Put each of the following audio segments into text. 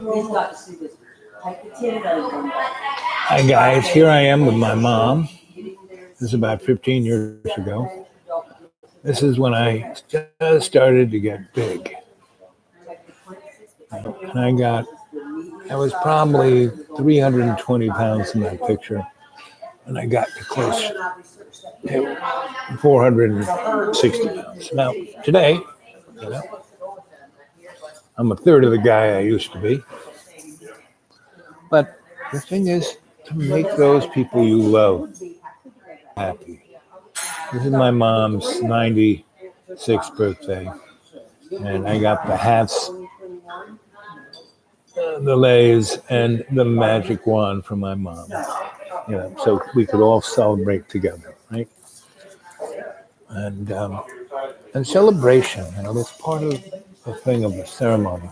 Hi guys, here I am with my mom. This is about 15 years ago. This is when I just started to get big. And I was probably 320 pounds in that picture. And I got to close to 460 pounds. Now, today, you know, I'm a third of the guy I used to be. But the thing is to make those people you love happy. This is my mom's 96th birthday, and I got the hats, the leis, and the magic wand from my mom. So we could all celebrate together, right? And celebration, that's part of the thing of the ceremony,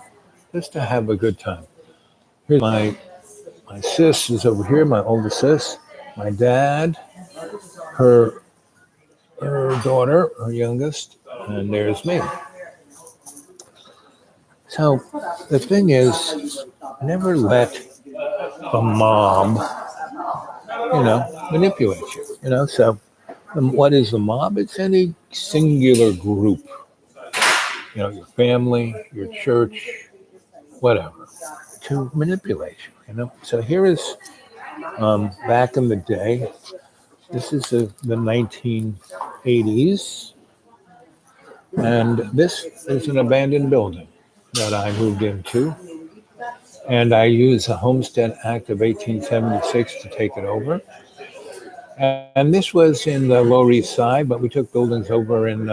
just to have a good time. Here's my sis is over here, my oldest sis, my dad, her daughter, her youngest, and there's me. So the thing is, never let the mob, manipulate you. So what is the mob? It's any singular group, your family, your church, whatever, to manipulate you. So here is back in the day. This is the 1980s, and this is an abandoned building that I moved into, and I used the Homestead Act of 1876 to take it over. And this was in the Lower East Side, but we took buildings over in,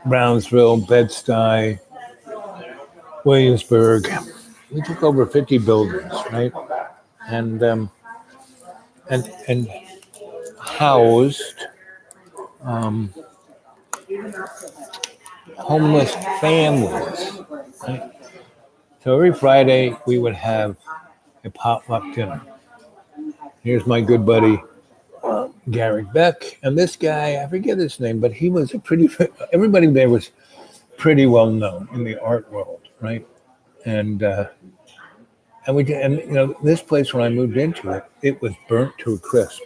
Brownsville, Bed-Stuy, Williamsburg. We took over 50 buildings, right? And housed homeless families. Right? So every Friday we would have a potluck dinner. Here's my good buddy Garrett Beck, and this guy, I forget his name, but he was everybody there was pretty well known in the art world, right? And this place, when I moved into it, it was burnt to a crisp.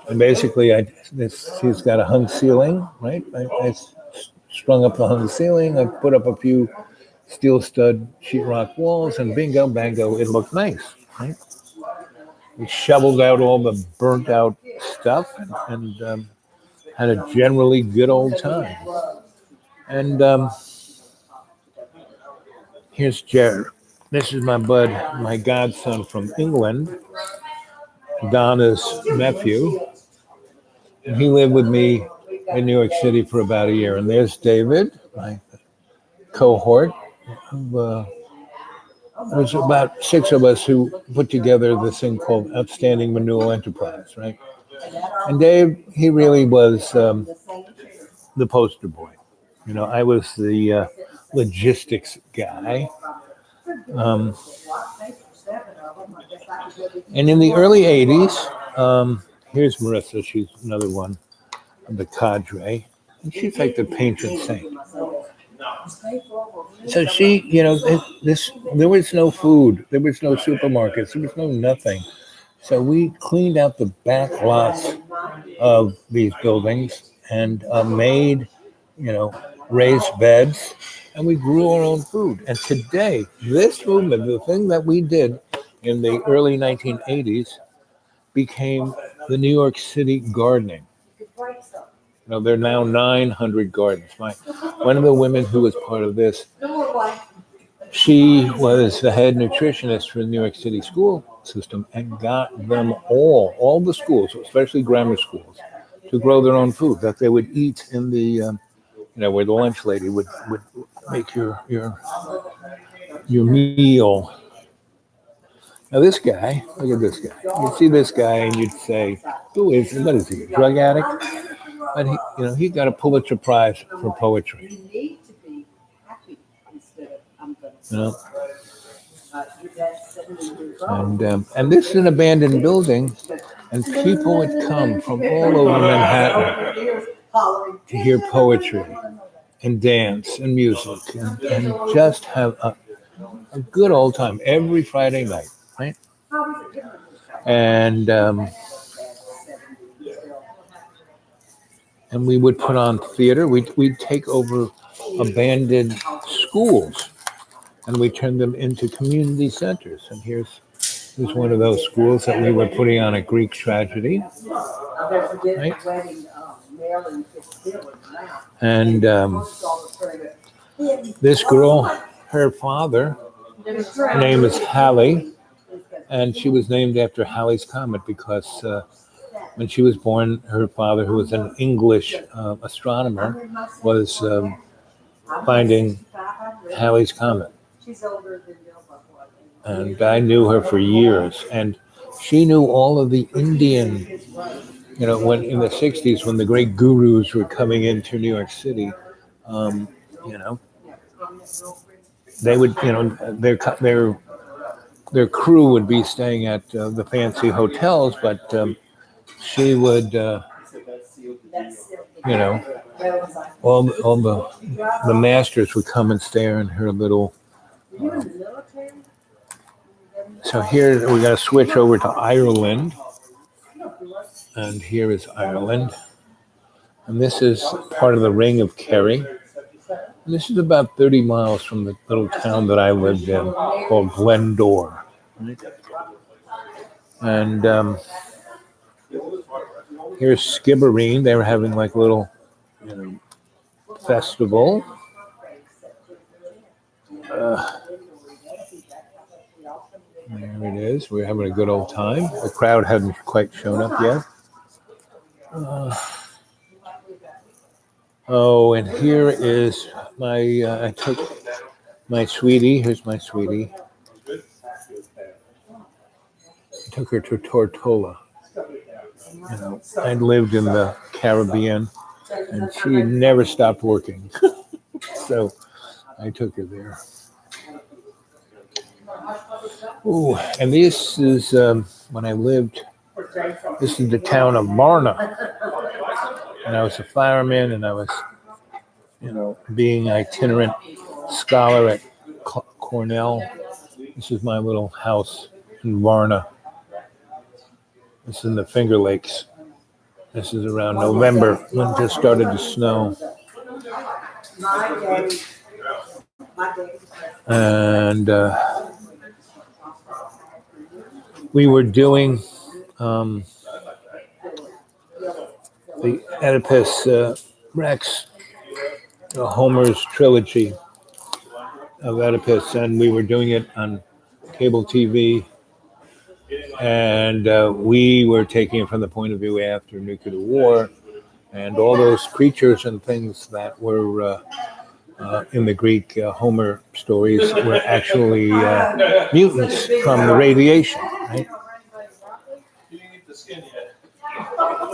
And basically, he's got a hung ceiling, right? I strung up the hung ceiling. I put up a few steel stud sheetrock walls, and bingo, bango, it looked nice, right? We shoveled out all the burnt out stuff and had a generally good old time. And here's Jared. This is my bud, my godson from England, Donna's nephew. And he lived with me in New York City for about a year. And there's David, my cohort. There's about 6 of us who put together this thing called Outstanding Renewal Enterprise, right? And Dave, he really was the poster boy. I was the logistics guy. And in the early 80s, here's Marissa. She's another one of the cadre. And she's like the patron saint. So she, there was no food. There was no supermarkets. There was no nothing. So we cleaned out the back lots of these buildings and made, raised beds, and we grew our own food. And today, this movement, the thing that we did in the early 1980s, became the New York City gardening. There are now 900 gardens. One of the women who was part of this, she was the head nutritionist for the New York City school system and got them all the schools, especially grammar schools, to grow their own food that they would eat in the, where the lunch lady would make your meal. Now this guy, look at this guy. You'd see this guy and you'd say, what is he, a drug addict? But he got a Pulitzer Prize for poetry. And this is an abandoned building, and people would come from all over Manhattan to hear poetry and dance and music and just have a good old time every Friday night, right? And we would put on theater. We'd take over abandoned schools and we turn them into community centers. And here's one of those schools that we were putting on a Greek tragedy. Right? And this girl, her father, her name is Halley, and she was named after Halley's Comet because when she was born, her father, who was an English astronomer, was finding Halley's Comet. And I knew her for years, and she knew all of the Indian, when in the 60s, when the great gurus were coming into New York City, they would, their crew would be staying at the fancy hotels, but she would, all the masters would come and stay in her little. So here we're going to switch over to Ireland, and here is Ireland, and this is part of the Ring of Kerry. And this is about 30 miles from the little town that I lived in called Glendore. Right? And here's Skibbereen. They were having like a little festival. There it is. We're having a good old time. The crowd hadn't quite shown up yet. And here is I took my sweetie. Here's my sweetie. I took her to Tortola. I'd lived in the Caribbean, and she never stopped working. So I took her there. Ooh, and this is when I lived. This is the town of Varna, and I was a fireman, and I was, being an itinerant scholar at Cornell. This is my little house in Varna. This is in the Finger Lakes. This is around November when it just started to snow. And we were doing the Oedipus Rex, Homer's trilogy of Oedipus, and we were doing it on cable TV. And we were taking it from the point of view after nuclear war, and all those creatures and things that were in the Greek Homer stories were actually mutants from the radiation, right?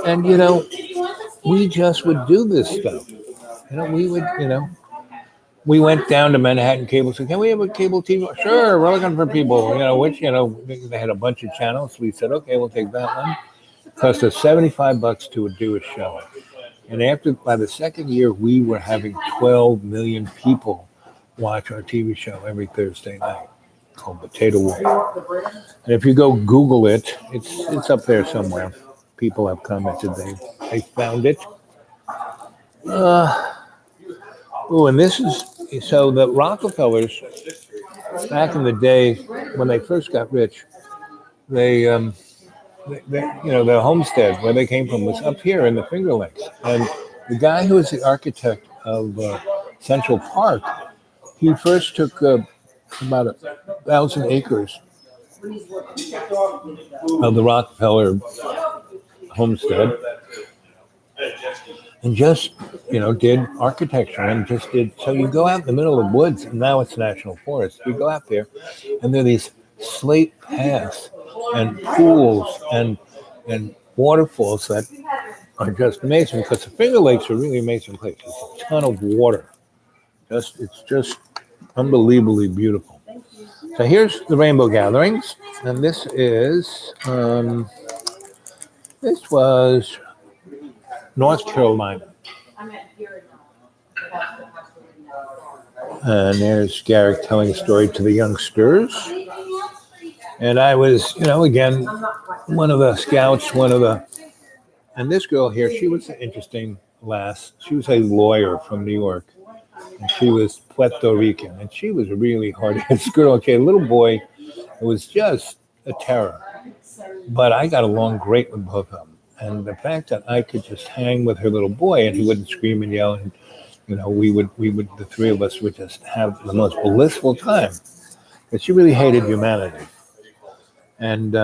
And, we just would do this stuff. We went down to Manhattan Cable, said, can we have a cable TV? Sure, we're looking for people, they had a bunch of channels. We said, okay, we'll take that one. It cost us $75 to do a show. And by the second year, we were having 12 million people watch our TV show every Thursday night called Potato War. And if you go Google it, it's up there somewhere. People have commented they found it. And this is, so the Rockefellers, back in the day when they first got rich, the homestead where they came from was up here in the Finger Lakes. And the guy who was the architect of Central Park, he first took about 1,000 acres of the Rockefeller homestead and just, did architecture and just did. So you go out in the middle of woods, and now it's national forest. You go out there, and there are these slate paths and pools and waterfalls that are just amazing, because the Finger Lakes are really amazing places. A ton of water. It's just unbelievably beautiful. So here's the Rainbow Gatherings, and this was North Carolina. And there's Garrick telling a story to the youngsters. And I was, again, one of the scouts, and this girl here, she was an interesting lass. She was a lawyer from New York, and she was Puerto Rican, and she was really hard. This girl, okay, a little boy, it was just a terror. But I got along great with both of them. And the fact that I could just hang with her little boy and he wouldn't scream and yell, and we would, the three of us would just have the most blissful time. But she really hated humanity, and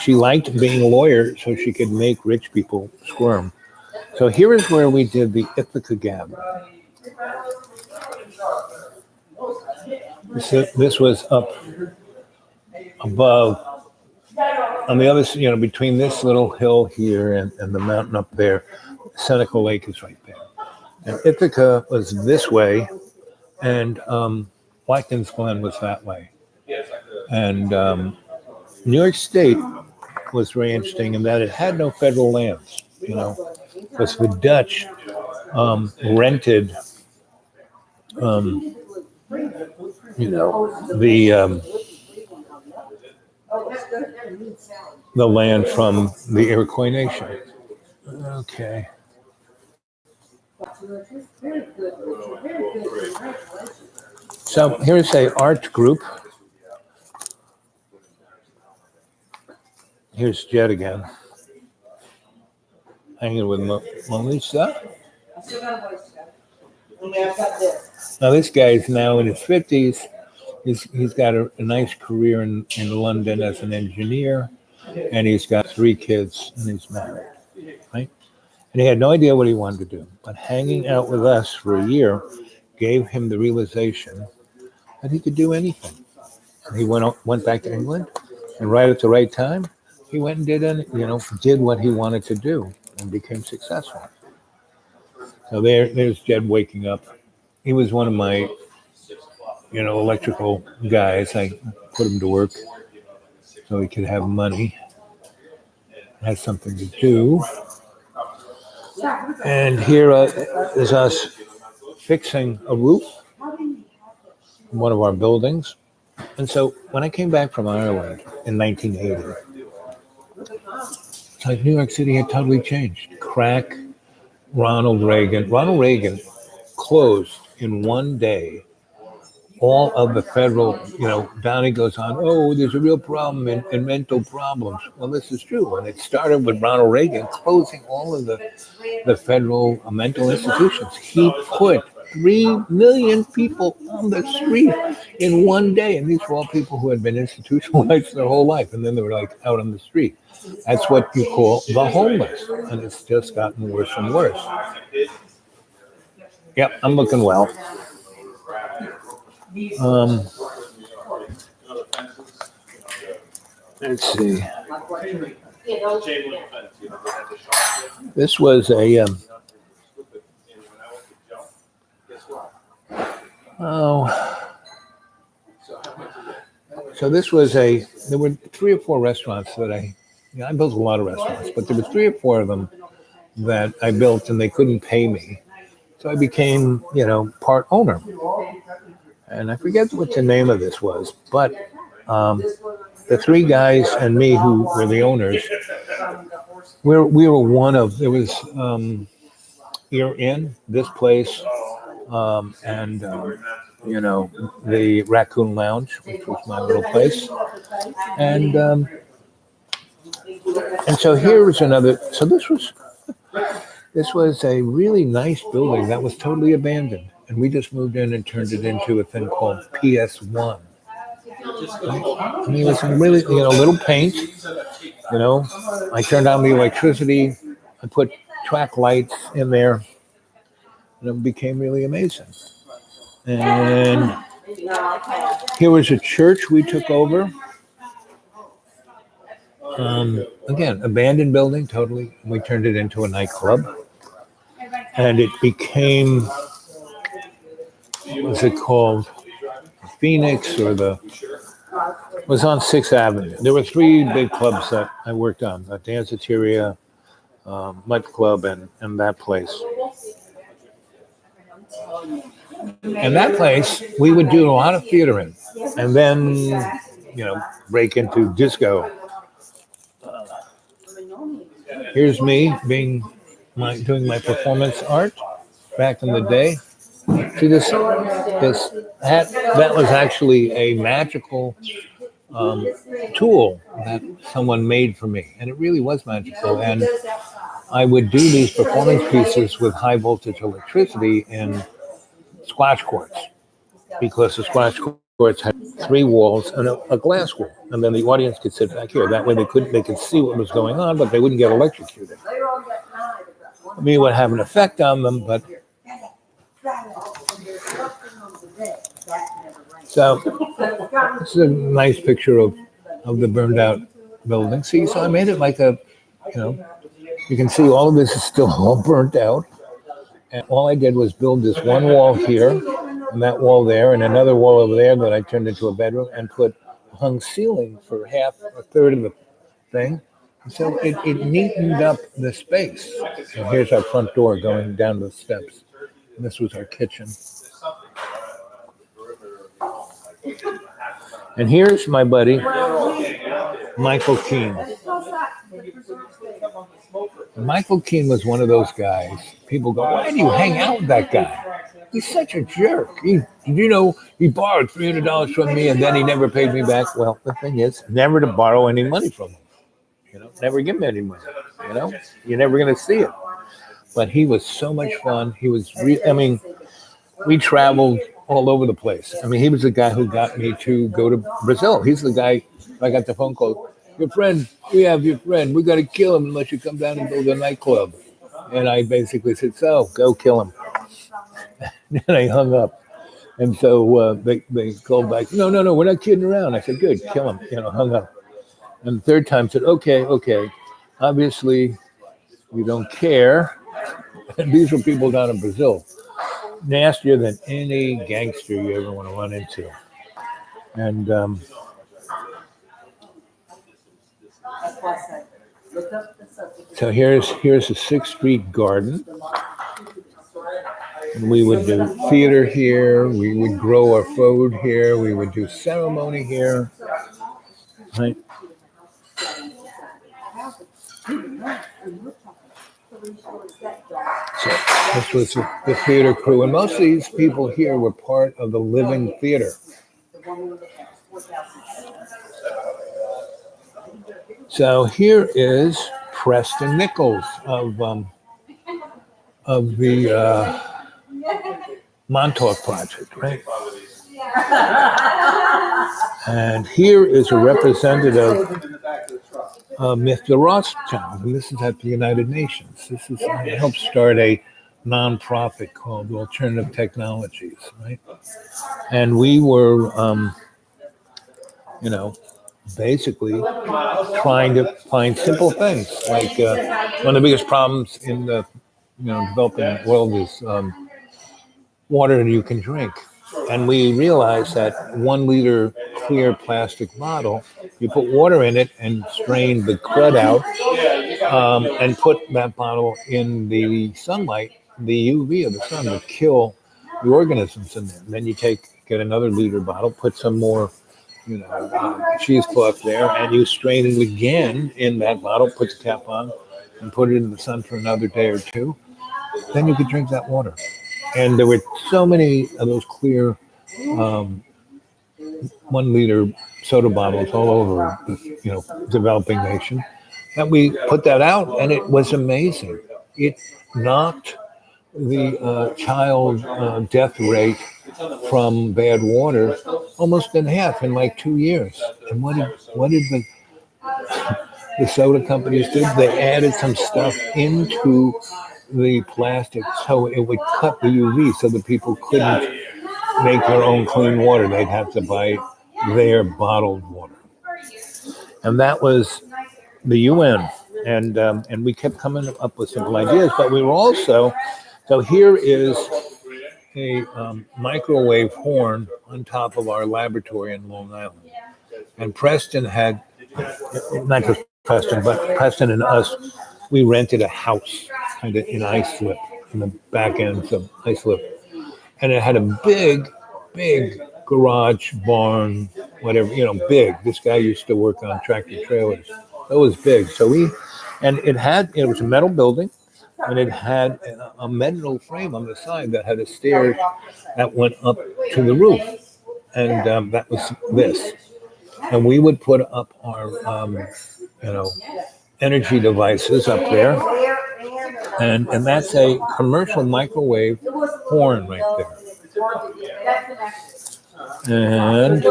she liked being a lawyer so she could make rich people squirm. So here is where we did the Ithaca Gab. This was up above, on the other, between this little hill here and the mountain up there. Seneca Lake is right there. And Ithaca was this way, and Watkins Glen was that way. And New York State was very interesting in that it had no federal lands, because the Dutch rented, the land from the Iroquois Nation. Okay. So here's a art group. Here's Jed again, hanging with Melissa. Now this guy is now in his 50s. He's got a nice career in London as an engineer, and he's got 3 kids, and he's married, right? And he had no idea what he wanted to do, but hanging out with us for a year gave him the realization that he could do anything. And he went back to England, and right at the right time, he went and did what he wanted to do and became successful. So there's Jed waking up. He was one of my, electrical guys. I put him to work so he could have money, had something to do. And here is us fixing a roof in one of our buildings. And so when I came back from Ireland in 1980, it's like New York City had totally changed. Crack, Ronald Reagan closed in one day all of the federal, Downey goes on, oh, there's a real problem in mental problems. Well, this is true. And it started with Ronald Reagan closing all of the federal mental institutions. He put 3 million people on the street in one day. And these were all people who had been institutionalized their whole life. And then they were out on the street. That's what you call the homeless. And it's just gotten worse and worse. Yep, I'm looking well. Let's see. This was a so this was there were 3 or 4 restaurants that I built a lot of restaurants, but there were 3 or 4 of them that I built and they couldn't pay me. So I became, part owner. And I forget what the name of this was, but the 3 guys and me who were the owners, we were one of, there was Ear Inn, this place, and, the Raccoon Lounge, which was my little place. And so here was another, so this was a really nice building that was totally abandoned. And we just moved in and turned it into a thing called PS1. I mean, it was really, little paint. I turned on the electricity. I put track lights in there. And it became really amazing. And here was a church we took over. Again, abandoned building, totally. We turned it into a nightclub. And it became, what was it called? Phoenix, or it was on 6th Avenue. There were 3 big clubs that I worked on, the Danceteria, Mud Club, and that place. And that place, we would do a lot of theater in. And then, break into disco. Here's me doing my performance art back in the day. See this that was actually a magical tool that someone made for me, and it really was magical. And I would do these performance pieces with high voltage electricity in squash courts, because the squash courts had three walls and a glass wall, and then the audience could sit back here. That way they could see what was going on, but they wouldn't get electrocuted. I mean, it would have an effect on them, but so this is a nice picture of the burned out building. See, so I made it like you can see all of this is still all burnt out. And all I did was build this one wall here, and that wall there, and another wall over there that I turned into a bedroom, and put a hung ceiling for a third of the thing. So it neatened up the space. And here's our front door going down the steps. And this was our kitchen. And here's my buddy, Michael Keene. Michael Keene was one of those guys. People go, why do you hang out with that guy? He's such a jerk. He borrowed $300 from me and then he never paid me back. Well, the thing is, never to borrow any money from him. Never give him any money. You're never going to see it. But he was so much fun. He was, we traveled all over the place. I mean, he was the guy who got me to go to Brazil. He's the guy, I got the phone call, we have your friend. We got to kill him unless you come down and build a nightclub. And I basically said, so go kill him. And I hung up. And so they called back, no, we're not kidding around. I said, good, kill him, hung up. And the third time said, okay. Obviously, you don't care. And these were people down in Brazil. Nastier than any gangster you ever want to run into. And so here's a 6th Street garden. And we would do theater here. We would grow our food here. We would do ceremony here. Right? So this was the theater crew, and most of these people here were part of the Living Theater. So here is Preston Nichols of the Montauk Project, right? And here is a representative of Mr. Rothschild, and this is at the United Nations. I helped start a nonprofit called Alternative Technologies, right? And we were, basically trying to find simple things. Like one of the biggest problems in the developing world is water you can drink. And we realized that 1 liter clear plastic bottle, you put water in it and strain the crud out, and put that bottle in the sunlight, the UV of the sun would kill the organisms in there. And then you get another liter bottle, put some more cheesecloth there, and you strain it again in that bottle, put the cap on, and put it in the sun for another day or two. Then you could drink that water. And there were so many of those clear 1 liter soda bottles all over the developing nation that we put that out, and it was amazing. It knocked the child death rate from bad water almost in half in like 2 years. And what did the soda companies do? They added some stuff into the plastic so it would cut the UV, so that people couldn't make their own clean water. They'd have to buy their bottled water. And that was the UN. And we kept coming up with simple ideas, but we were also, so here is a microwave horn on top of our laboratory in Long Island. And Preston had, not just Preston, but Preston and us, we rented a house kind of in Islip, in the back ends of Islip. and it had a big garage barn, whatever, big. This guy used to work on tractor trailers. It was big. And it was a metal building, and it had a metal frame on the side that had a stairs that went up to the roof, and that was this. And we would put up our, energy devices up there, and that's a commercial microwave horn right there. And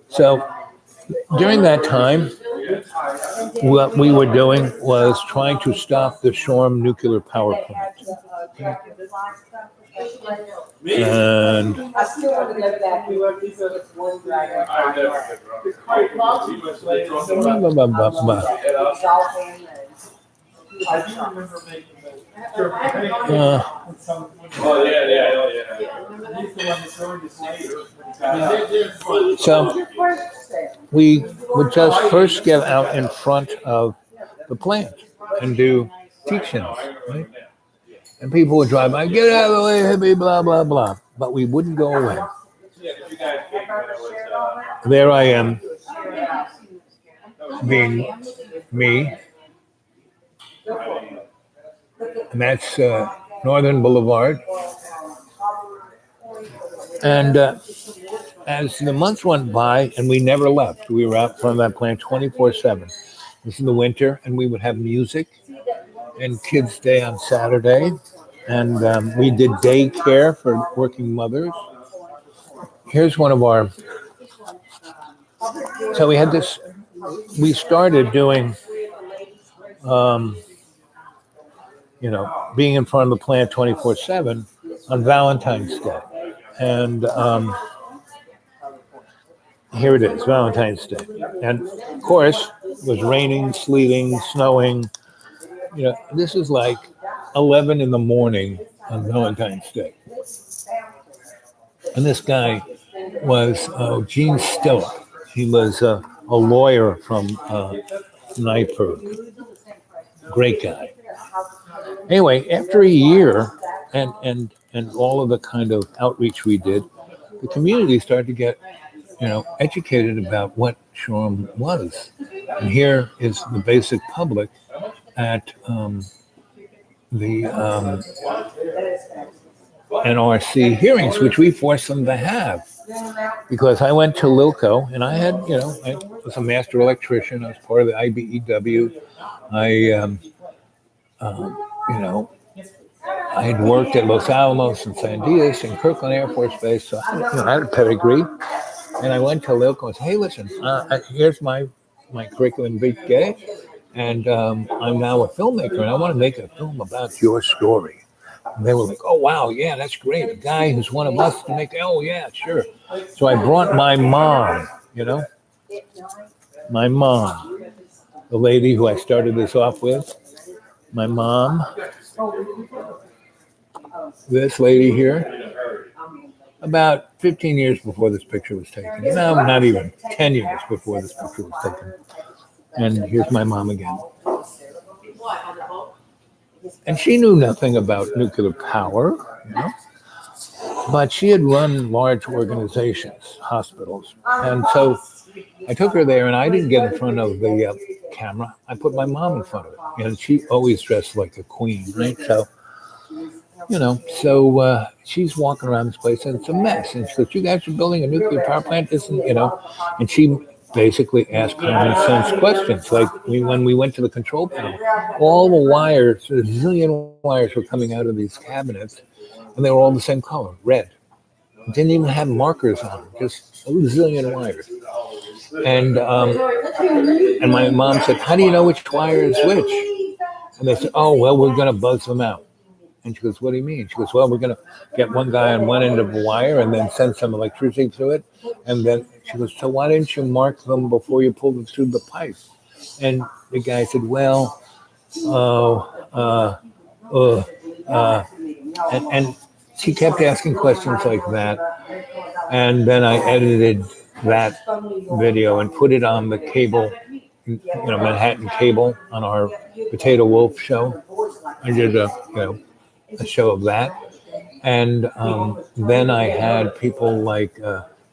so during that time, what we were doing was trying to stop the Shoreham nuclear power plant. And so we would just first get out in front of the plant and do teach-ins, right? And people would drive by, get out of the way, hippie, blah, blah, blah. But we wouldn't go away. There I am, being me. And that's Northern Boulevard. And as the months went by, and we never left, we were out from that plant 24/7. This is in the winter, and we would have music and Kids Day on Saturday. And we did daycare for working mothers. Here's one of our, so we had this, we started doing, being in front of the plant 24/7 on Valentine's Day. And here it is, Valentine's Day. And of course, it was raining, sleeting, snowing. This is like 11 in the morning on Valentine's Day. And this guy was Gene Stiller. He was a lawyer from Nyberg. Great guy. Anyway, after a year and all of the kind of outreach we did, the community started to get, educated about what Shoreham was. And here is the basic public at the NRC hearings, which we forced them to have. Because I went to Lilco, and I had, I was a master electrician. I was part of the IBEW. I had worked at Los Alamos and San Diego and Kirkland Air Force Base, so I had a pedigree. And I went to Lilco and said, "Hey, listen, here's my curriculum vitae, and I'm now a filmmaker, and I want to make a film about your story." And they were like, "Oh, wow, yeah, that's great. A guy who's one of us to make, oh, yeah, sure." So I brought my mom, my mom, the lady who I started this off with, my mom, this lady here, about 15 years before this picture was taken. No, not even 10 years before this picture was taken. And here's my mom again. And she knew nothing about nuclear power, but she had run large organizations, hospitals. And so I took her there, and I didn't get in front of the camera. I put my mom in front of it. And she always dressed like a queen, right? So, she's walking around this place, and it's a mess. And she goes, "You guys are building a nuclear power plant, isn't?" And she basically asked common sense questions. Like when we went to the control panel, all the wires, a zillion wires were coming out of these cabinets, and they were all the same color, red. It didn't even have markers on them, just a zillion wires. And my mom said, "How do you know which wire is which?" And they said, "Oh, well, we're going to buzz them out." And she goes, "What do you mean?" She goes, "Well, we're going to get one guy on one end of a wire and then send some electricity through it." And then she goes, "So why didn't you mark them before you pulled them through the pipe?" And the guy said, "Well, and she kept asking questions like that. And then I edited that video and put it on the cable, Manhattan Cable, on our Potato Wolf show. I did a show of that. And then I had people like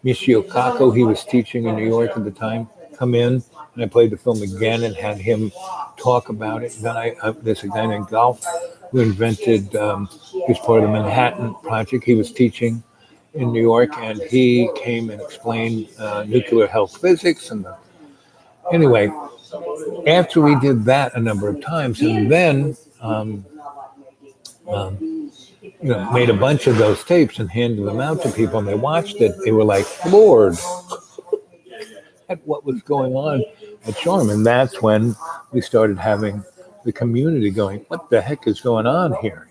Michio Kaku, he was teaching in New York at the time, come in, and I played the film again and had him talk about it. Then there's a guy named Golf who invented, he was part of the Manhattan Project. He was teaching in New York, and he came and explained nuclear health physics. And anyway, after we did that a number of times, and then made a bunch of those tapes and handed them out to people, and they watched it. They were like floored at what was going on at Charm, and that's when we started having the community going, "What the heck is going on here?"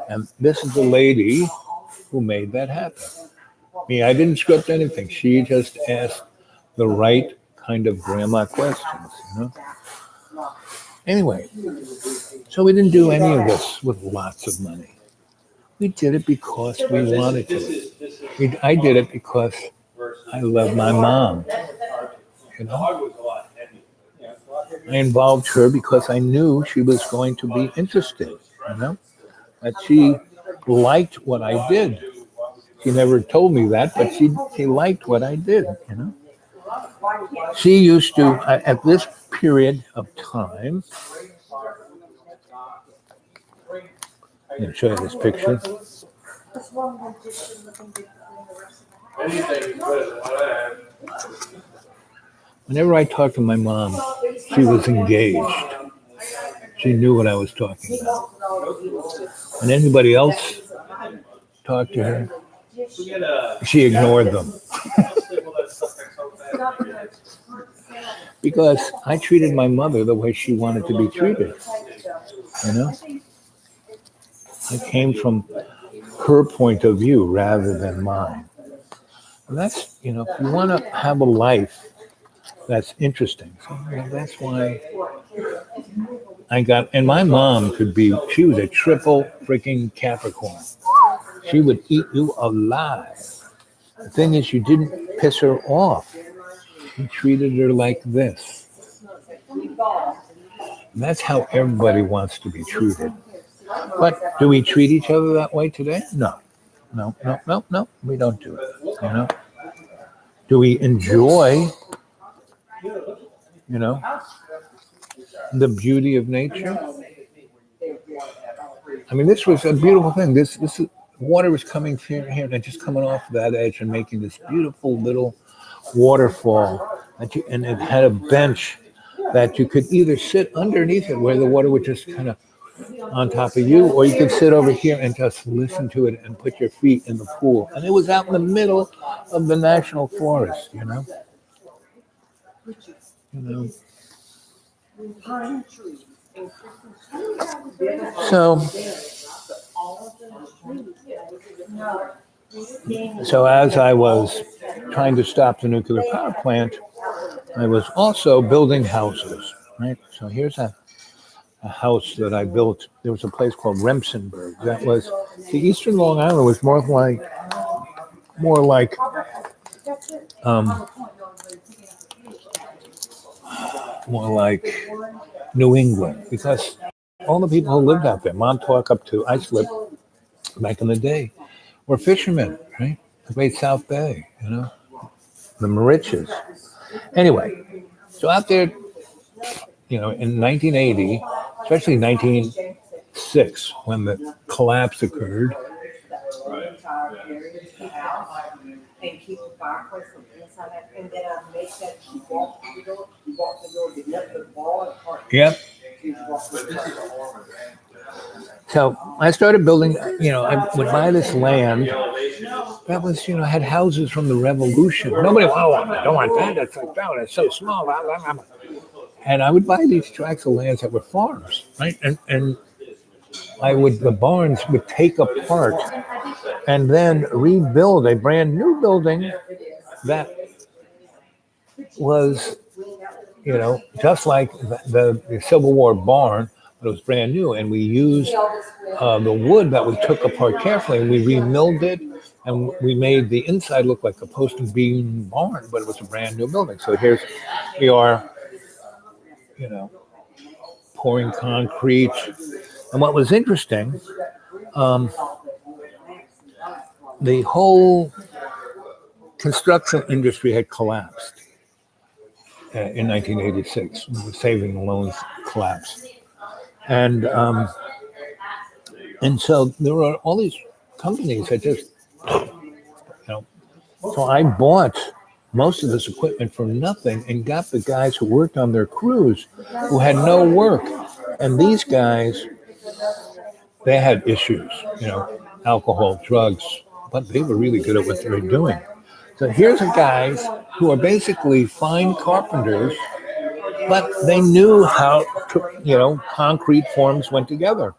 And this is the lady who made that happen. I didn't script anything. She just asked the right kind of grandma questions. Anyway, so we didn't do any of this with lots of money. We did it because we wanted to. I did it because I love my mom. I involved her because I knew she was going to be interested. That she liked what I did. She never told me that, but she liked what I did. She used to, at this period of time, I'm going to show you this picture. Whenever I talked to my mom, she was engaged. She knew what I was talking about. When anybody else talked to her, she ignored them. Because I treated my mother the way she wanted to be treated. I came from her point of view rather than mine. And that's, if you want to have a life that's interesting. So that's why and my mom she was a triple freaking Capricorn. She would eat you alive. The thing is, you didn't piss her off. You treated her like this. And that's how everybody wants to be treated. But do we treat each other that way today? No. We don't do it. Do we enjoy, the beauty of nature? I mean, this was a beautiful thing. This water was coming here and just coming off that edge and making this beautiful little waterfall. And it had a bench that you could either sit underneath it, where the water would just kind of on top of you, or you could sit over here and just listen to it and put your feet in the pool. And it was out in the middle of the national forest, So as I was trying to stop the nuclear power plant, I was also building houses, right? So here's a house that I built. There was a place called Remsenburg. That was the Eastern Long Island was more like New England, because all the people who lived out there, Montauk up to Islip, back in the day, were fishermen, right? The Great South Bay, the Mauritius. Anyway, so out there, in 1980, especially 1906, when the collapse occurred, and keep the fireplace from inside that, and then I make that she walk through the door, the ball apart. Yep. So I started building, I would buy this land that was, had houses from the Revolution. Nobody, don't want that. That's like, that's so small. And I would buy these tracts of lands that were farms, right? And the barns would take apart and then rebuild a brand new building that was, just like the Civil War barn, but it was brand new. And we used the wood that we took apart carefully, and we remilled it, and we made the inside look like a post and beam barn, but it was a brand new building. So here we are, pouring concrete. And what was interesting, the whole construction industry had collapsed in 1986. The saving loans collapsed, and so there were all these companies that just, you know. So I bought most of this equipment for nothing and got the guys who worked on their crews who had no work, and these guys, they had issues, alcohol, drugs, but they were really good at what they were doing. So here's a guys who are basically fine carpenters, but they knew how to, concrete forms went together.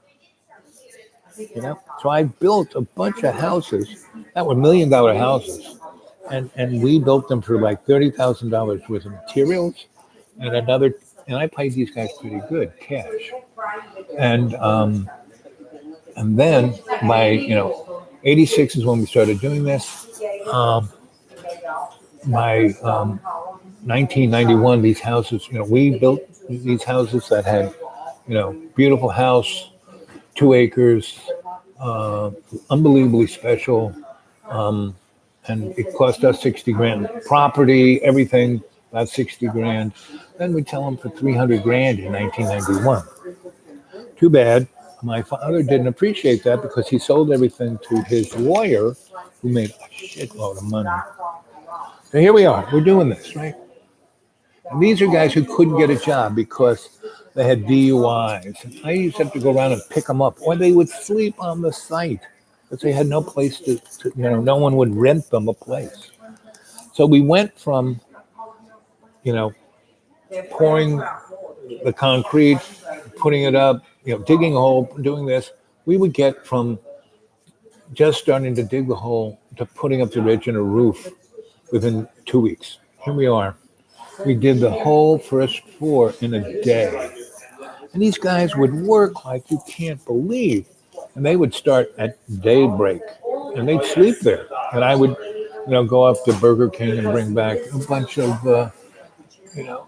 So I built a bunch of houses that were $1 million houses, and we built them for like $30,000 worth of materials, and I paid these guys pretty good cash, and then by '86 is when we started doing this. By 1991, these houses, we built these houses that had, beautiful house, 2 acres, unbelievably special, and it cost us 60 grand. Property, everything, about 60 grand. Then we tell them for 300 grand in 1991. Too bad. My father didn't appreciate that because he sold everything to his lawyer, who made a shitload of money. So here we are. We're doing this, right? And these are guys who couldn't get a job because they had DUIs. And I used to have to go around and pick them up, or they would sleep on the site because they had no place to, no one would rent them a place. So we went from, pouring the concrete, putting it up, digging a hole, doing this. We would get from just starting to dig the hole to putting up the ridge and a roof within 2 weeks. Here we are. We did the whole first floor in a day. And these guys would work like you can't believe. And they would start at daybreak and they'd sleep there. And I would, go up to Burger King and bring back a bunch of,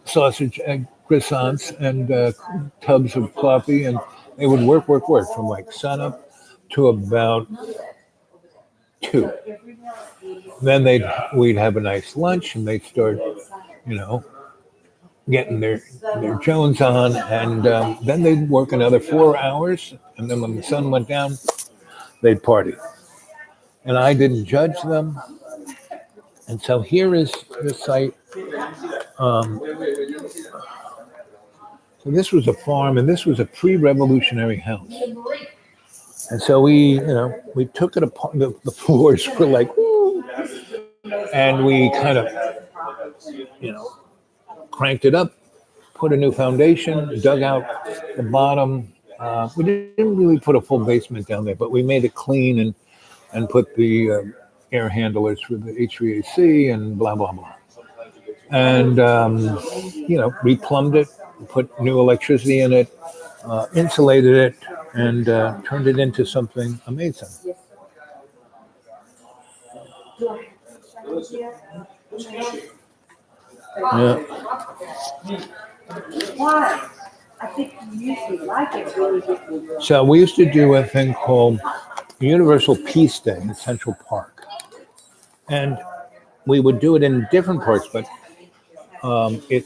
sausage and croissants and tubs of coffee. And they would work from like sunup to about 2. Then we'd have a nice lunch, and they'd start, getting their Jones on, and then they'd work another 4 hours, and then when the sun went down, they'd party. And I didn't judge them. And so here is the site. So this was a farm, and this was a pre-revolutionary house. And so we took it apart. The floors were like, and we kind of, cranked it up, put a new foundation, dug out the bottom. We didn't really put a full basement down there, but we made it clean and put the air handlers for the HVAC and blah, blah, blah. And, replumbed it, put new electricity in it, insulated it, and turned it into something amazing. Yeah. Why? I think you usually like it really. So we used to do a thing called Universal Peace Day in Central Park, and we would do it in different parts, but it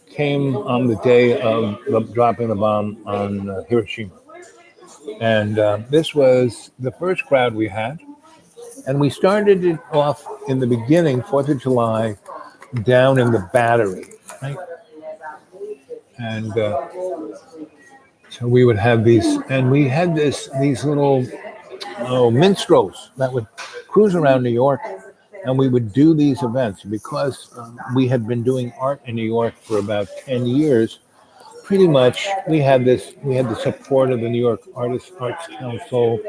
came on the day of dropping the bomb on Hiroshima, and this was the first crowd we had, and we started it off in the beginning, 4th of July. Down in the Battery, right? And so we would have these, and we had these little minstrels that would cruise around New York, and we would do these events because we had been doing art in New York for about 10 years. Pretty much, we had the support of the New York Arts Council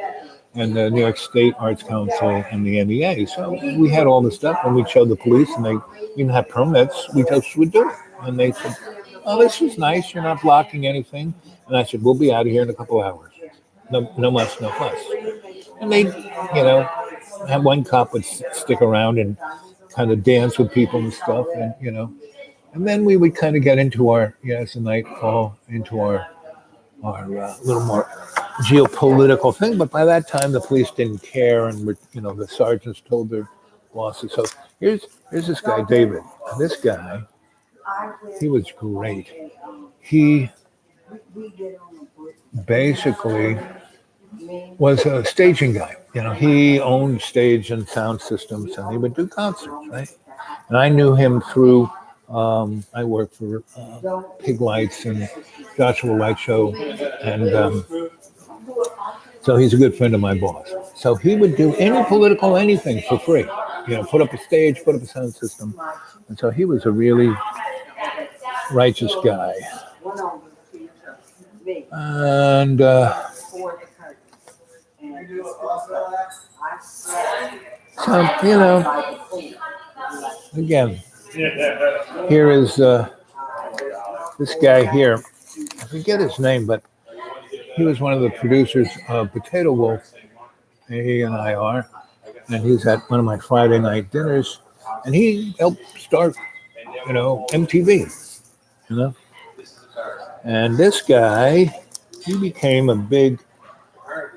and the New York State Arts Council and the NEA. So we had all the stuff, and we'd show the police, and we didn't have permits. We just would do it. And they said, "Oh, this is nice. You're not blocking anything." And I said, "We'll be out of here in a couple hours. No muss, no fuss." And they, have one cop would stick around and kind of dance with people and stuff, and and then we would kind of get into our, as the night fall, into our little more geopolitical thing. But by that time, the police didn't care, and the sergeants told their bosses. So here's this guy, David. This guy, he was great. He basically was a staging guy. He owned stage and sound systems, and he would do concerts, right? And I knew him through. I worked for Pig Lights and Joshua Light Show, and so he's a good friend of my boss. So he would do any political anything for free. Put up a stage, put up a sound system, and so he was a really righteous guy. And so again, here is this guy here. I forget his name, but he was one of the producers of Potato Wolf. He and I are, and he's at one of my Friday night dinners, and he helped start, MTV, And this guy, he became a big,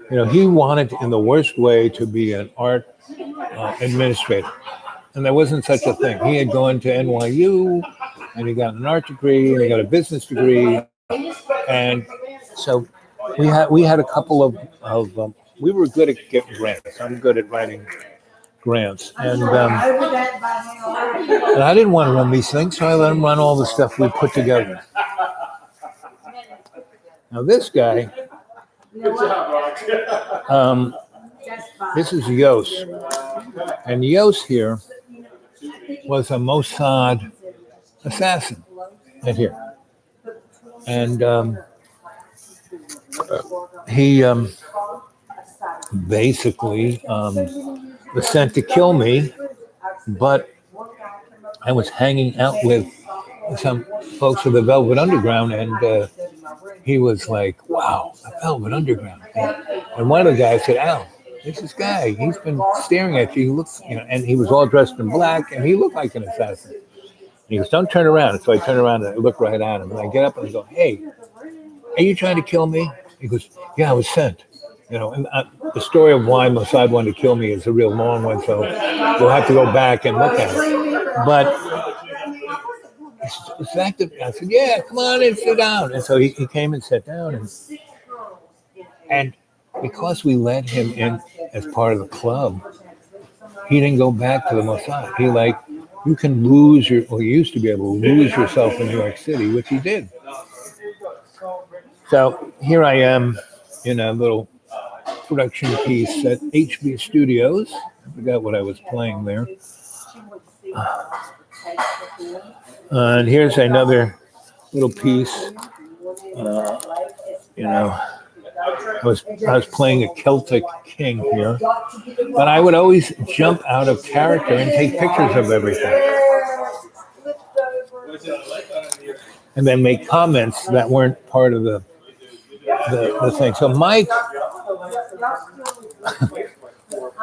he wanted in the worst way to be an art administrator. And there wasn't such a thing. He had gone to NYU, and he got an art degree, and he got a business degree. And so we had a couple of we were good at getting grants. I'm good at writing grants. And I didn't want to run these things, so I let him run all the stuff we put together. Now this guy, this is Yos. And Yos here was a Mossad assassin right here. And he basically was sent to kill me, but I was hanging out with some folks of the Velvet Underground, and he was like, wow, the Velvet Underground. And one of the guys said, Al, there's this guy. He's been staring at you. He looks, and he was all dressed in black, and he looked like an assassin. And he goes, don't turn around. And so I turn around and I look right at him. And I get up and I go, hey, are you trying to kill me? He goes, yeah, I was sent. And the story of why Mossad wanted to kill me is a real long one, so we'll have to go back and look at it. But it's active. I said, yeah, come on and sit down. And so he came and sat down. And because we let him in as part of the club, he didn't go back to the Mossad. You can lose you used to be able to lose yourself in New York City, which he did. So here I am in a little production piece at HB Studios. I forgot what I was playing there. And here's another little piece. I was playing a Celtic king here, but I would always jump out of character and take pictures of everything, and then make comments that weren't part of the thing. So Mike,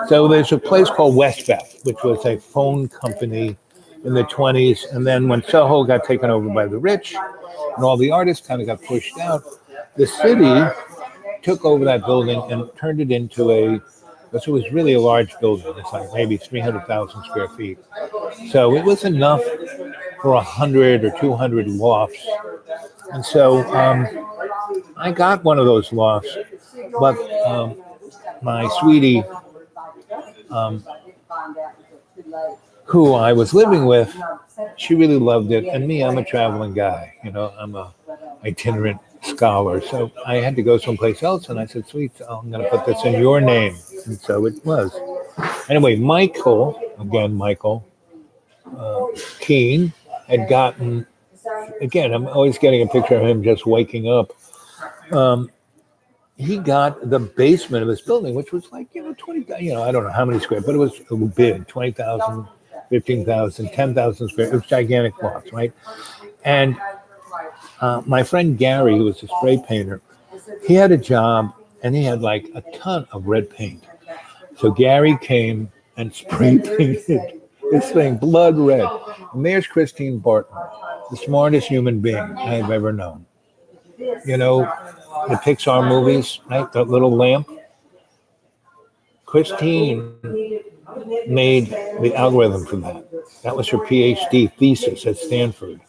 so there's a place called Westbeth, which was a phone company in the 20s, and then when Soho got taken over by the rich, and all the artists kind of got pushed out, the city took over that building and turned it into it was really a large building. It's like maybe 300,000 square feet. So it was enough for 100 or 200 lofts. And so I got one of those lofts, but my sweetie, who I was living with, she really loved it. And me, I'm a traveling guy. I'm a itinerant scholar. So I had to go someplace else. And I said, sweet, I'm going to put this in your name. And so it was. Anyway, Michael Keane had gotten, again, I'm always getting a picture of him just waking up. He got the basement of this building, which was like, 20, I don't know how many square, but it was big, 20,000, 15,000, 10,000 square. It was gigantic lots, right? And my friend Gary, who was a spray painter, he had a job and he had like a ton of red paint. So Gary came and spray painted this thing blood red. And there's Christine Barton, the smartest human being I've ever known. the Pixar movies, right? That little lamp. Christine made the algorithm for that. That was her PhD thesis at Stanford.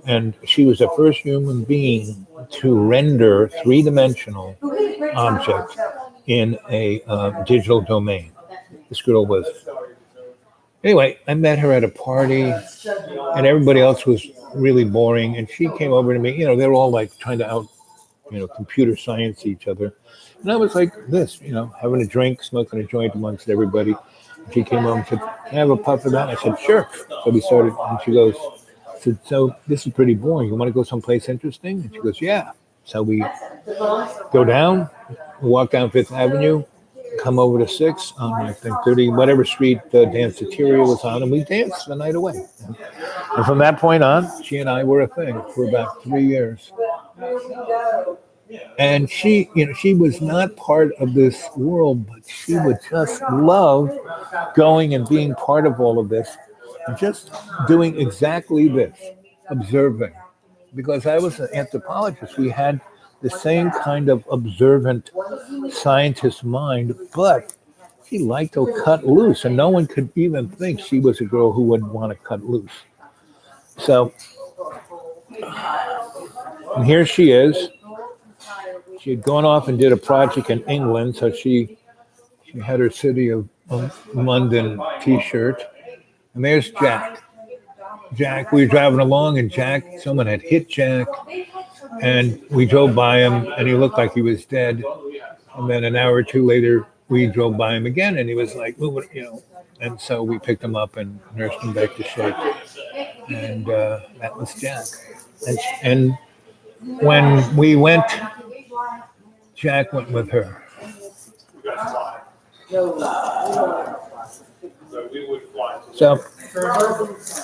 And she was the first human being to render three-dimensional objects in a digital domain. This girl was. Anyway, I met her at a party, and everybody else was really boring. And she came over to me. They were all like trying to computer science each other. And I was like this, having a drink, smoking a joint amongst everybody. And she came over and said, "Can I have a puff of that?" I said, "Sure." So we started, and she goes, I said, "So this is pretty boring. You want to go someplace interesting?" And she goes, "Yeah." So we go down, walk down Fifth Avenue, come over to 6 on, I think, 30, whatever street Danceteria was on, and we danced the night away. And from that point on, she and I were a thing for about 3 years. And she was not part of this world, but she would just love going and being part of all of this and just doing exactly this, observing. Because I was an anthropologist, we had the same kind of observant scientist mind, but she liked to cut loose, and no one could even think she was a girl who would want to cut loose. So, and here she is. She had gone off and did a project in England, so she had her City of London T-shirt. And there's Jack. We were driving along, and someone had hit Jack, and we drove by him, and he looked like he was dead. And then an hour or two later, we drove by him again, and he was like, And so we picked him up and nursed him back to shape. And that was Jack. And when we went, Jack went with her. So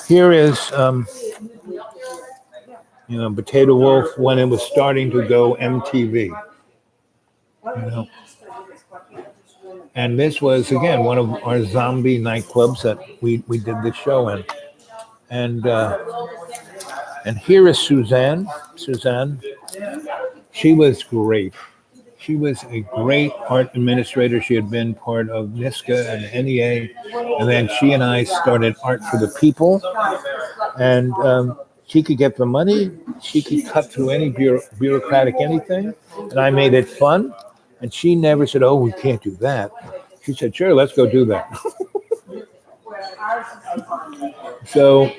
here is, Potato Wolf when it was starting to go MTV. And this was, again, one of our zombie nightclubs that we did this show in. And here is Suzanne. She was great. She was a great art administrator. She had been part of NISCA and NEA. And then she and I started Art for the People. And she could get the money. She could cut through any bureaucratic anything. And I made it fun. And she never said, "Oh, we can't do that." She said, "Sure, let's go do that." So,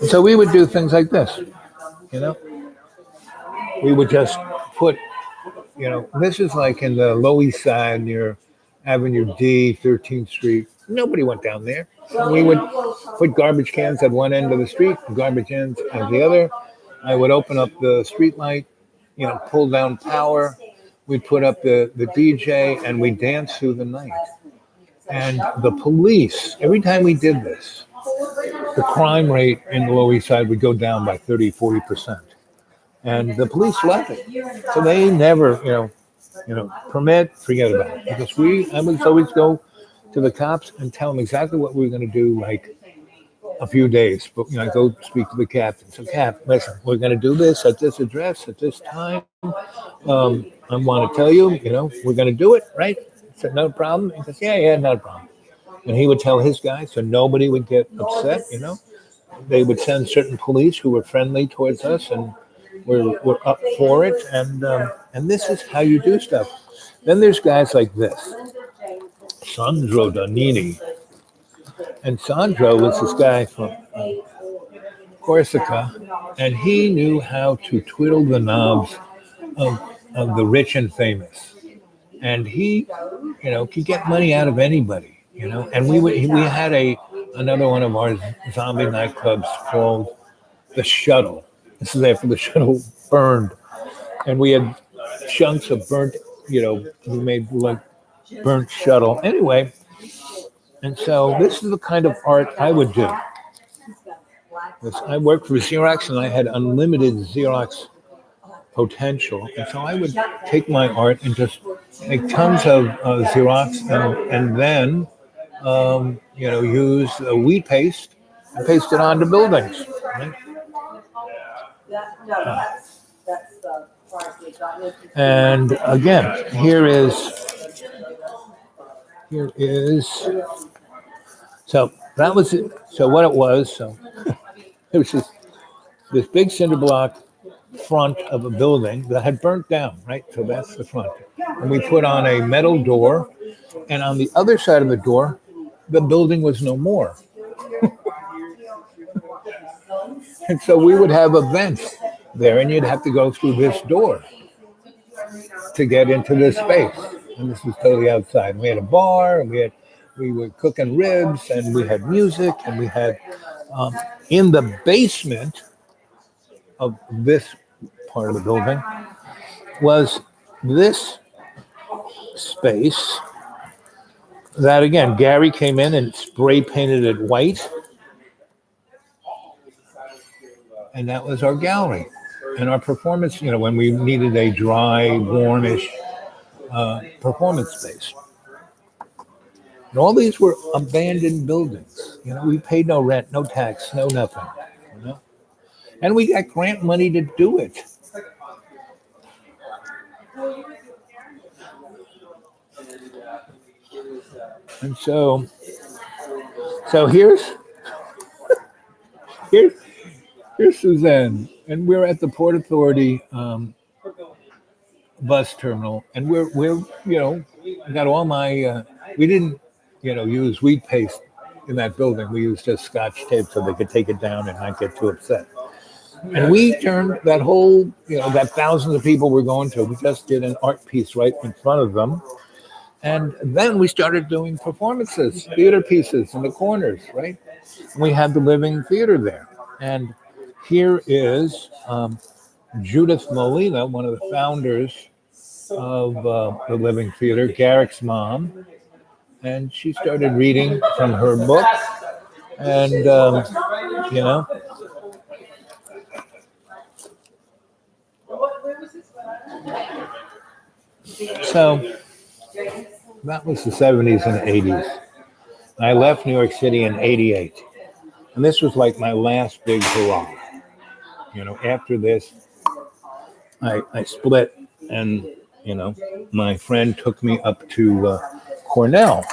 so we would do things like this, We would just put, this is like in the Lower East Side near Avenue D, 13th Street. Nobody went down there. So we would put garbage cans at one end of the street, garbage cans at the other. I would open up the street light, pull down power. We'd put up the DJ, and we'd dance through the night. And the police, every time we did this, the crime rate in the Lower East Side would go down by 30-40%. And the police loved it. So they never, permit, forget about it. Because I would always go to the cops and tell them exactly what we were going to do, like a few days. But I go speak to the captain. So, Cap, listen, we're going to do this at this address at this time. I want to tell you, we're going to do it, right? I said, "No problem." He says, yeah, not a problem. And he would tell his guys, so nobody would get upset. They would send certain police who were friendly towards us, and we're up for it. And this is how you do stuff. Then there's guys like this. Sandro Donini. And Sandro was this guy from Corsica, and he knew how to twiddle the knobs of the rich and famous. And he, could get money out of anybody, And we had another one of our zombie nightclubs called The Shuttle. This is after the shuttle burned. And we had chunks of burnt, we made like burnt shuttle. Anyway, and so this is the kind of art I would do. I worked for Xerox, and I had unlimited Xerox potential. And so I would take my art and just make tons of Xerox, and then use wheat paste and paste it onto buildings. Right? And again, here is so that was it. So what it was. So it was this big cinder block front of a building that had burnt down, right? So that's the front. And we put on a metal door, and on the other side of the door, the building was no more. And so we would have events there, and you'd have to go through this door to get into this space. And this was totally outside. We had a bar, and we were cooking ribs, and we had music, and we had in the basement of this part of the building was this space that, again, Gary came in and spray painted it white, and that was our gallery and our performance, when we needed a dry, warmish performance space. And all these were abandoned buildings. We paid no rent, no tax, no nothing. And we got grant money to do it. And so here's Suzanne, and we're at the Port Authority bus terminal, and we're I got all my we didn't use wheat paste in that building. We used just Scotch tape so they could take it down and not get too upset. And we turned that whole, that thousands of people were going to, we just did an art piece right in front of them. And then we started doing performances, theater pieces in the corners, right? We had the Living Theater there. And here is Judith Molina, one of the founders of the Living Theater, Garrick's mom. And she started reading from her book. And, so that was the 70s and 80s. I left New York City in 88. And this was like my last big hurrah. After this, I split, and, my friend took me up to Cornell.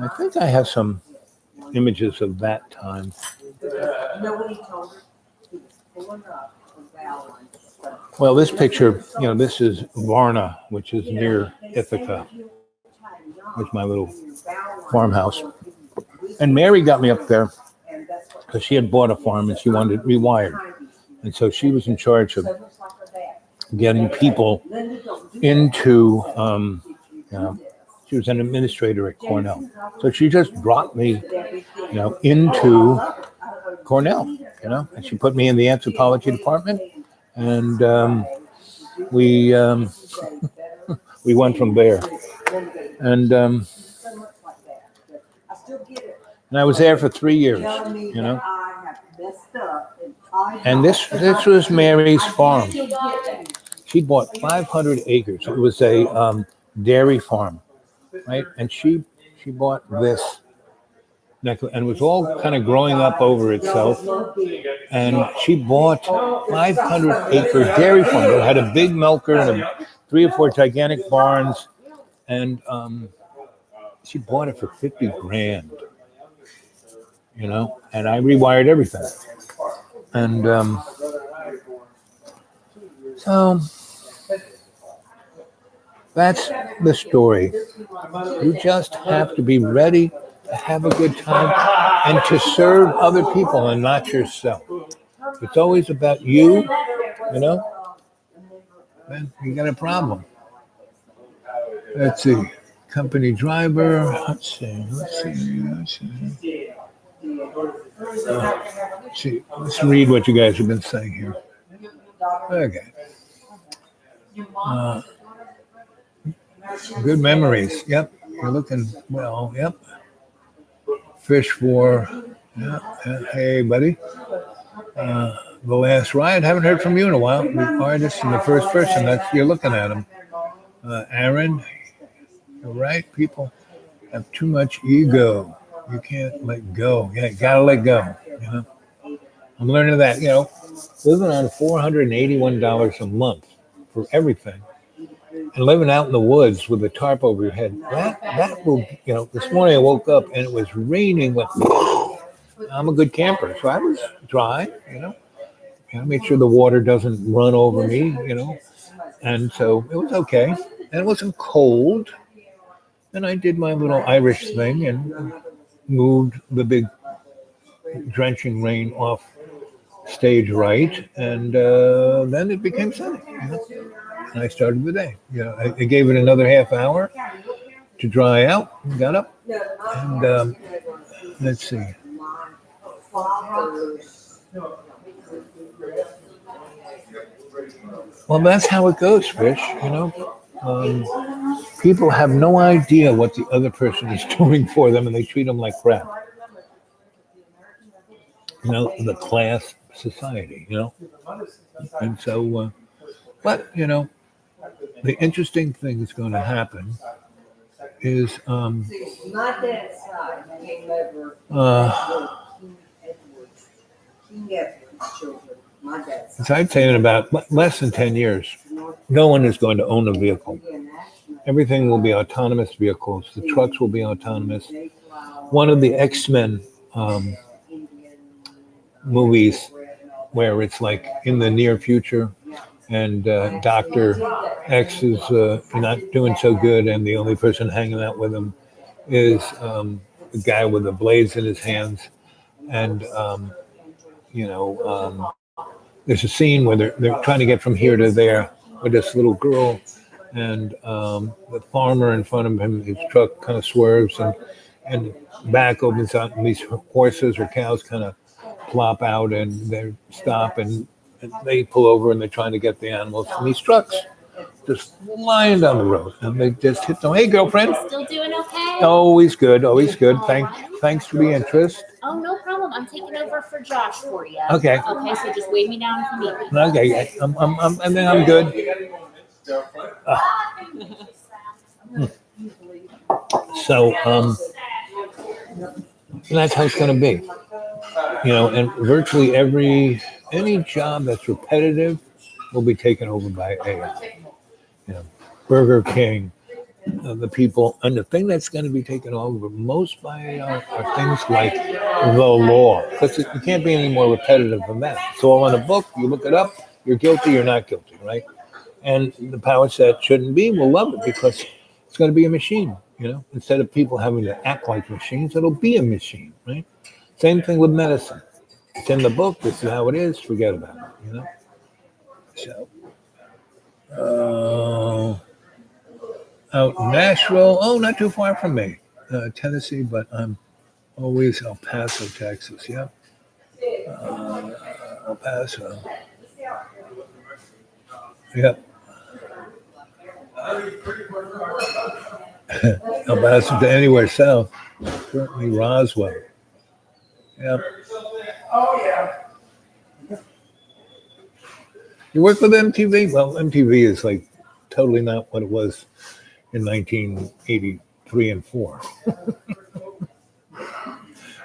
I think I have some images of that time. Well, this picture, this is Varna, which is near Ithaca. It's my little farmhouse. And Mary got me up there because she had bought a farm and she wanted it rewired. And so she was in charge of getting people into, she was an administrator at Cornell. So she just brought me, into Cornell, and she put me in the anthropology department. And we went from there. And I was there for 3 years, And this was Mary's farm. She bought 500 acres. It was a dairy farm, right? And she bought this necklace, and it was all kind of growing up over itself. And she bought 500-acre dairy farm. It had a big milker and 3 or 4 gigantic barns. And she bought it for $50,000, and I rewired everything. And so that's the story. You just have to be ready to have a good time and to serve other people and not yourself. It's always about you, then you got a problem. Let's see. Company driver. Let's see. Let's read what you guys have been saying here. Okay. Good memories. Yep. You're looking well. Yep. Fish for. Yeah. Hey, buddy. The last ride. Haven't heard from you in a while. The artist and the first person. You're looking at him. Aaron. All right, people. have too much ego. You can't let go. Yeah, you gotta let go. You know, I'm learning that. You know, living on $481 a month for everything, and living out in the woods with a tarp over your head. That will. You know, this morning I woke up and it was raining. With I'm a good camper, so I was dry. You know, make sure the water doesn't run over me. You know, and so it was okay, and it wasn't cold. And I did my little Irish thing and moved the big drenching rain off stage right, and then it became sunny. You know? And I started the day. You know, I gave it another half hour to dry out. Got up, and let's see. Well, that's how it goes, Fish. You know, people have no idea what the other person is doing for them, and they treat them like crap. You know, the class society. You know, and so, but you know, the interesting thing that's going to happen is uh, so I'd say in about less than 10 years, no one is going to own a vehicle. Everything will be autonomous vehicles. The trucks will be autonomous. One of the X-Men um, movies where it's like in the near future and Dr. X is not doing so good and the only person hanging out with him is the guy with the blades in his hands. And, you know, there's a scene where they're trying to get from here to there with this little girl, and the farmer in front of him, his truck kind of swerves, and back opens up, and these horses or cows kind of plop out, and they stop, and they pull over, and they're trying to get the animals from these trucks just lying down the road, and they just hit them. Hey, girlfriend. Still doing okay? Always good, always good. Thanks for the interest. Oh, no problem. I'm taking over for Josh for you. Okay. Okay, so just wave me down if you need me. Okay, and then I'm good. So, that's how it's going to be. You know, and virtually any job that's repetitive will be taken over by AI. You know, Burger King, the people, and the thing that's going to be taken over most by AI are things like the law, because you can't be any more repetitive than that. It's all in a book. You look it up. You're guilty. You're not guilty, right? And the powers that shouldn't be will love it because it's going to be a machine. You know, instead of people having to act like machines, it'll be a machine, right? Same thing with medicine. It's in the book. This is how it is. Forget about it. You know. So, out in Nashville. Oh, not too far from me, Tennessee. But I'm always El Paso, Texas. Yeah, El Paso. Yep. El Paso to anywhere south. Certainly Roswell. Yep. You work with MTV? Well, MTV is like totally not what it was in 1983 and 4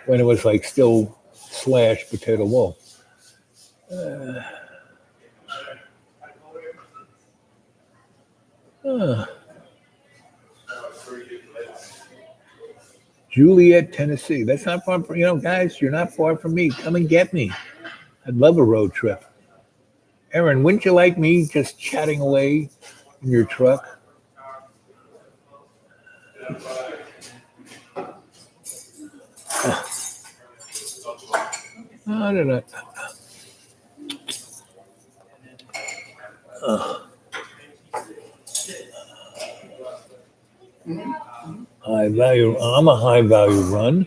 when it was like still Slash Potato Wolf. Juliet, Tennessee. That's not far from, guys, you're not far from me. Come and get me. I'd love a road trip. Aaron, wouldn't you like me just chatting away in your truck? I don't know. High value. I'm a high value run.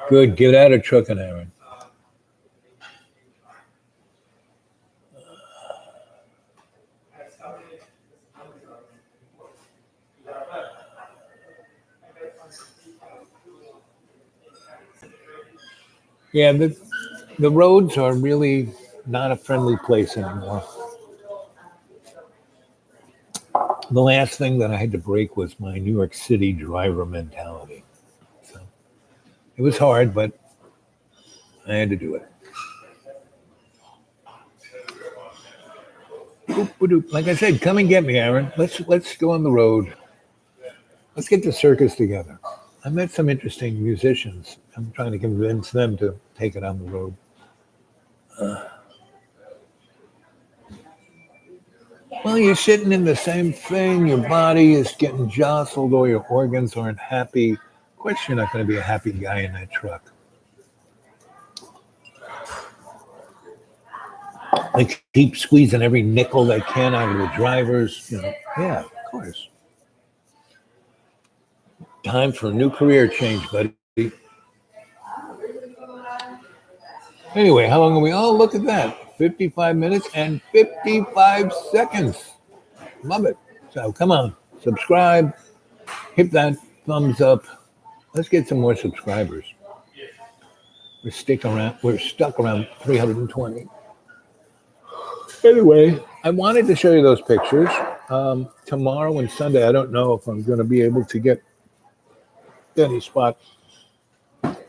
Good. Get out of trucking, Aaron. Yeah, the roads are really not a friendly place anymore. The last thing that I had to break was my New York City driver mentality. So it was hard, but I had to do it. Boop-a-doop. Like I said, come and get me, Aaron. Let's go on the road. Let's get the circus together. I met some interesting musicians. I'm trying to convince them to take it on the road. Well, you're sitting in the same thing. Your body is getting jostled, or your organs aren't happy. Of course, you're not going to be a happy guy in that truck. They keep squeezing every nickel they can out of the drivers. Yeah, of course. Time for a new career change, buddy. Anyway, how long are we? Oh, look at that. 55 minutes and 55 seconds. Love it. So come on, subscribe, hit that thumbs up. Let's get some more subscribers. We're stuck around 320. Anyway, I wanted to show you those pictures. Tomorrow and Sunday, I don't know if I'm going to be able to get any spot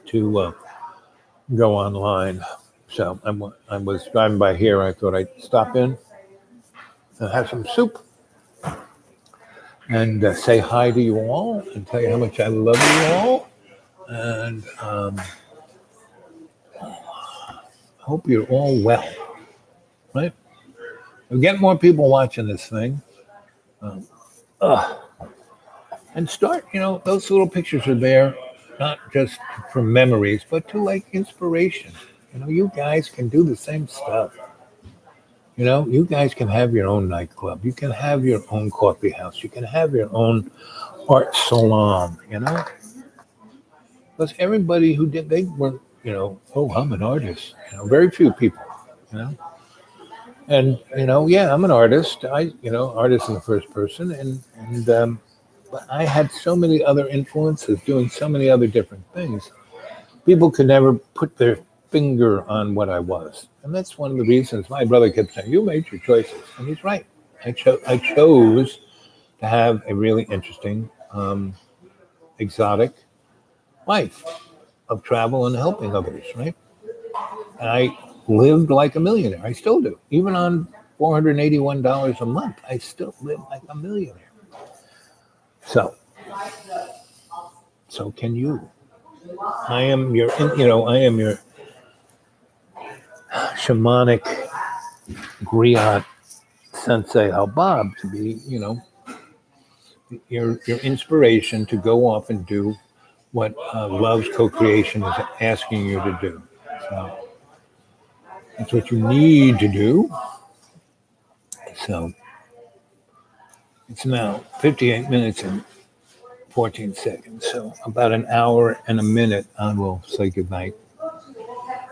to go online. So I was driving by here. I thought I'd stop in and have some soup and say hi to you all and tell you how much I love you all. And hope you're all well, right? We'll get more people watching this thing. And start, those little pictures are there, not just for memories, but to like inspiration. You guys can do the same stuff. You guys can have your own nightclub. You can have your own coffee house. You can have your own art salon, Because everybody who did, they weren't, oh, I'm an artist. Very few people, And, yeah, I'm an artist. Artist in the first person. And but I had so many other influences doing so many other different things. People could never put their finger on what I was. And that's one of the reasons my brother kept saying, you made your choices. And he's right. I chose to have a really interesting, exotic life of travel and helping others, right? And I lived like a millionaire. I still do. Even on $481 a month, I still live like a millionaire. So can you. I am your shamanic griot sensei Habab to be, your inspiration to go off and do what Love's Co-Creation is asking you to do. So that's what you need to do. So it's now 58 minutes and 14 seconds. So about an hour and a minute, I will say goodnight,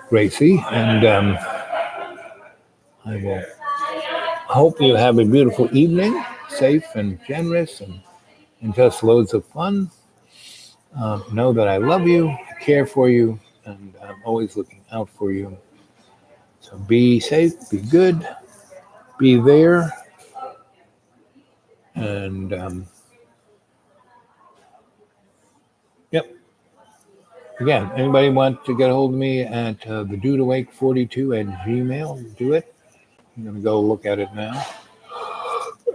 Gracie. And I will hope you have a beautiful evening, safe and generous and just loads of fun. Know that I love you, I care for you, and I'm always looking out for you. So be safe, be good, be there. And yep. Again, anybody want to get a hold of me at the dudeawake42@gmail, do it. I'm going to go look at it now.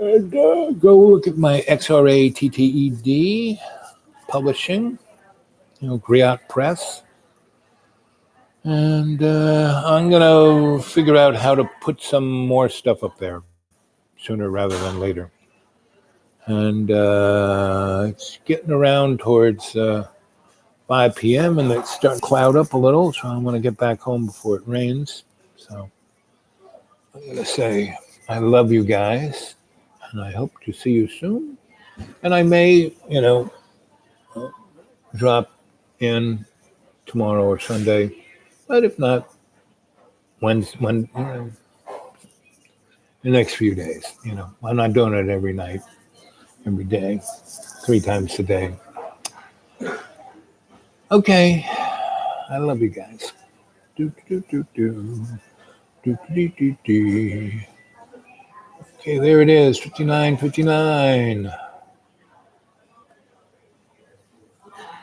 And go look at my XRATTED publishing, Griot Press. And I'm going to figure out how to put some more stuff up there sooner rather than later. And it's getting around towards 5 p.m. and it's starting to cloud up a little, so I want to get back home before it rains. So I'm going to say I love you guys, and I hope to see you soon. And I may, drop in tomorrow or Sunday, but if not, when the next few days, I'm not doing it every night, every day, 3 times a day. Okay, I love you guys. Do, do, do, do. Do, do, do, do. Okay, there it is, 59:59.